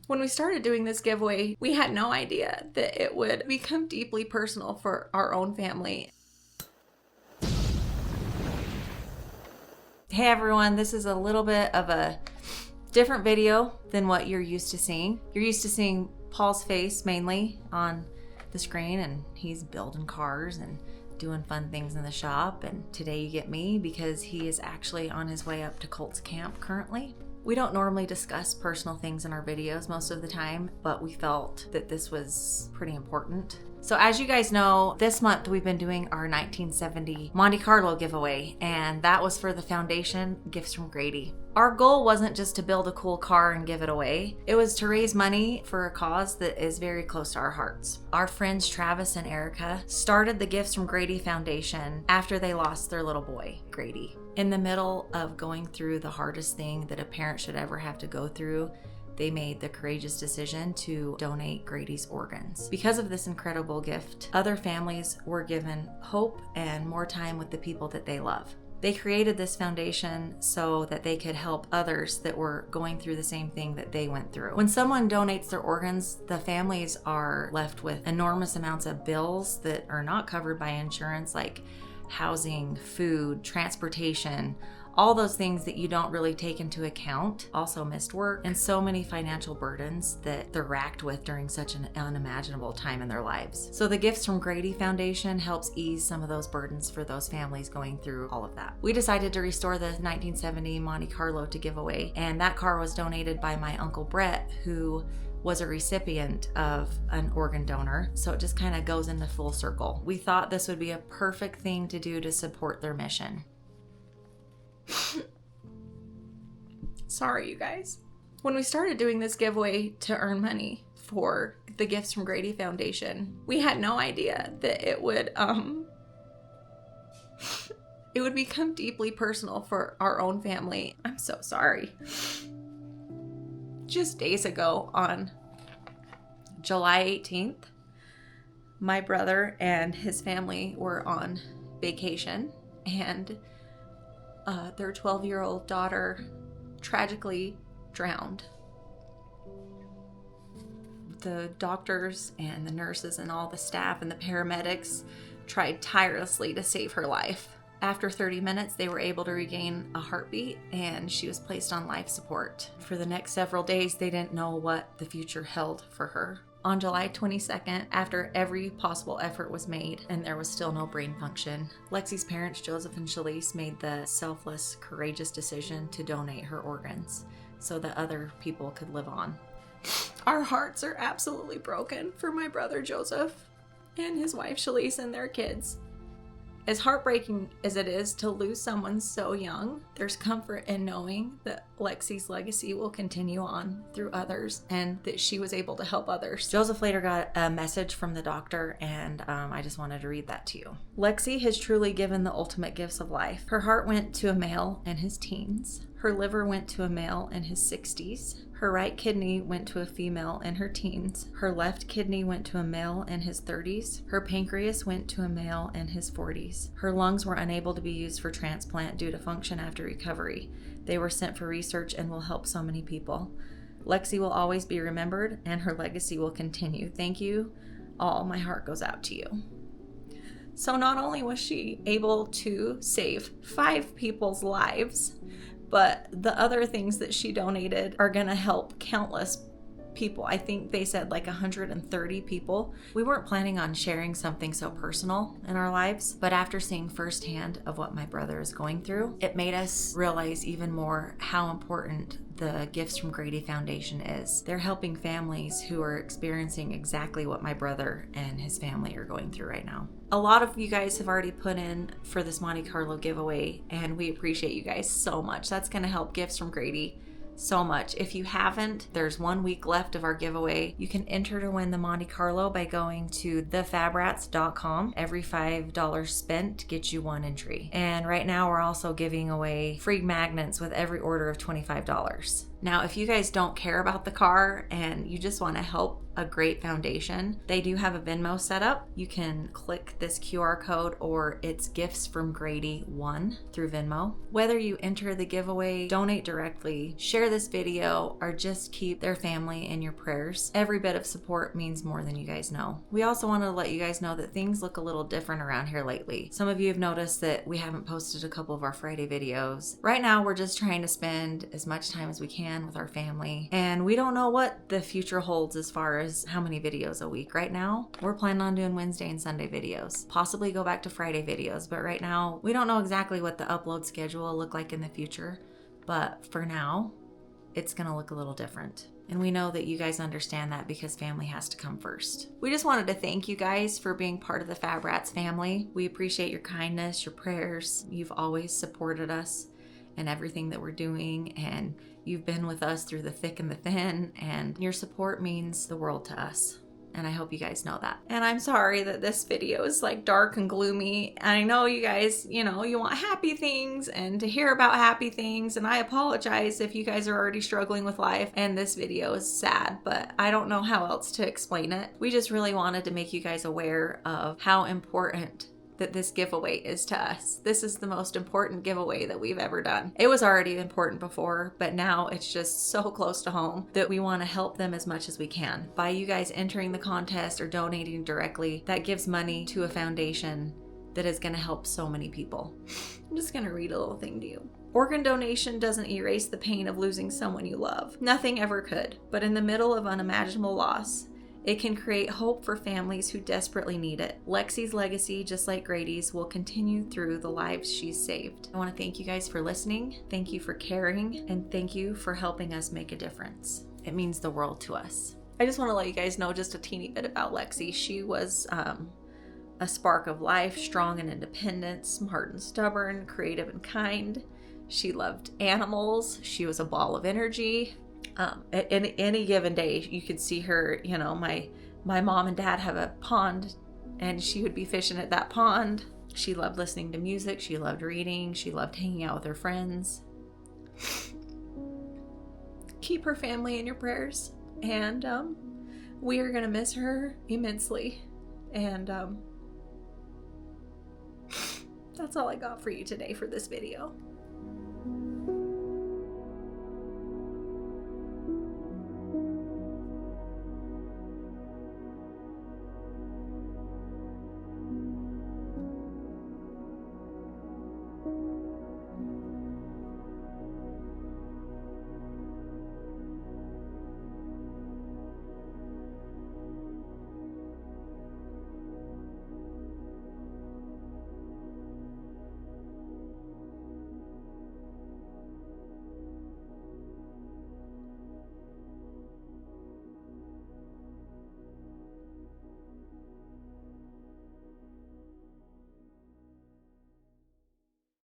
When we started doing this giveaway, we had no idea that it would become deeply personal for our own family. Hey everyone, this is a little bit of a different video than what you're used to seeing. You're used to seeing Paul's face mainly on the screen, and he's building cars and doing fun things in the shop. And today you get me because he is actually on his way up to Colt's camp currently. We don't normally discuss personal things in our videos most of the time, but we felt that this was pretty important. So as you guys know, this month we've been doing our 1970 Monte Carlo giveaway, and that was for the foundation Gifts from Grady. Our goal wasn't just to build a cool car and give it away. It was to raise money for a cause that is very close to our hearts. Our friends Travis and Erica started the Gifts from Grady Foundation after they lost their little boy, Grady. In the middle of going through the hardest thing that a parent should ever have to go through, they made the courageous decision to donate Grady's organs. Because of this incredible gift, other families were given hope and more time with the people that they love. They created this foundation so that they could help others that were going through the same thing that they went through. When someone donates their organs, the families are left with enormous amounts of bills that are not covered by insurance, like housing, food, transportation, all those things that you don't really take into account. Also missed work and so many financial burdens that they're racked with during such an unimaginable time in their lives. So the Gifts from Grady Foundation helps ease some of those burdens for those families going through all of that. We decided to restore the 1970 Monte Carlo to give away, and that car was donated by my Uncle Brett, who was a recipient of an organ donor, so it just kind of goes into full circle. We thought this would be a perfect thing to do to support their mission. Sorry, you guys. When we started doing this giveaway to earn money for the Gifts from Grady Foundation, we had no idea that it would become deeply personal for our own family. I'm so sorry. Just days ago, on July 18th, my brother and his family were on vacation, and their 12-year-old daughter tragically drowned. The doctors and the nurses and all the staff and the paramedics tried tirelessly to save her life. After 30 minutes, they were able to regain a heartbeat, and she was placed on life support. For the next several days, they didn't know what the future held for her. On July 22nd, after every possible effort was made and there was still no brain function, Lexi's parents, Joseph and Shalise, made the selfless, courageous decision to donate her organs so that other people could live on. Our hearts are absolutely broken for my brother Joseph and his wife Shalise and their kids. As heartbreaking as it is to lose someone so young, there's comfort in knowing that Lexi's legacy will continue on through others and that she was able to help others. Joseph later got a message from the doctor, and I just wanted to read that to you. Lexi has truly given the ultimate gifts of life. Her heart went to a male in his teens. Her liver went to a male in his 60s. Her right kidney went to a female in her teens. Her left kidney went to a male in his 30s. Her pancreas went to a male in his 40s. Her lungs were unable to be used for transplant due to function after recovery. They were sent for research and will help so many people. Lexi will always be remembered, and her legacy will continue. Thank you all. My heart goes out to you. So not only was she able to save 5 people's lives, but the other things that she donated are gonna help countless people. I think they said like 130 people. We weren't planning on sharing something so personal in our lives, but after seeing firsthand of what my brother is going through, it made us realize even more how important the Gifts from Grady Foundation is. They're helping families who are experiencing exactly what my brother and his family are going through right now. A lot of you guys have already put in for this Monte Carlo giveaway, and we appreciate you guys so much. That's going to help Gifts from Grady so much. If you haven't, there's 1 week left of our giveaway. You can enter to win the Monte Carlo by going to fabrats.com. Every $5 spent gets you 1 entry. And right now we're also giving away free magnets with every order of $25. Now, if you guys don't care about the car and you just want to help a great foundation, they do have a Venmo set up. You can click this QR code, or it's Gifts from Grady 1 through Venmo. Whether you enter the giveaway, donate directly, share this video, or just keep their family in your prayers, every bit of support means more than you guys know. We also want to let you guys know that things look a little different around here lately. Some of you have noticed that we haven't posted a couple of our Friday videos. Right now, we're just trying to spend as much time as we can with our family, and we don't know what the future holds as far as how many videos a week. Right now, we're planning on doing Wednesday and Sunday videos, possibly go back to Friday videos, but right now, we don't know exactly what the upload schedule will look like in the future, but for now, it's gonna look a little different. And we know that you guys understand that because family has to come first. We just wanted to thank you guys for being part of the Fab Rats family. We appreciate your kindness, your prayers. You've always supported us in everything that we're doing, and you've been with us through the thick and the thin, and your support means the world to us. And I hope you guys know that. And I'm sorry that this video is like dark and gloomy. I know you guys, you want happy things and to hear about happy things. And I apologize if you guys are already struggling with life and this video is sad, but I don't know how else to explain it. We just really wanted to make you guys aware of how important that this giveaway is to us. This is the most important giveaway that we've ever done. It was already important before, but now it's just so close to home that we want to help them as much as we can. By you guys entering the contest or donating directly, that gives money to a foundation that is going to help so many people. I'm just going to read a little thing to you. Organ donation doesn't erase the pain of losing someone you love. Nothing ever could. But in the middle of unimaginable loss, it can create hope for families who desperately need it. Lexi's legacy, just like Grady's, will continue through the lives she's saved. I want to thank you guys for listening. Thank you for caring, and thank you for helping us make a difference. It means the world to us. I just want to let you guys know just a teeny bit about Lexi. She was a spark of life, strong and independent, smart and stubborn, creative and kind. She loved animals. She was a ball of energy. At any given day, you could see her, my mom and dad have a pond, and she would be fishing at that pond. She loved listening to music. She loved reading. She loved hanging out with her friends. Keep her family in your prayers, and we are going to miss her immensely. And that's all I got for you today for this video.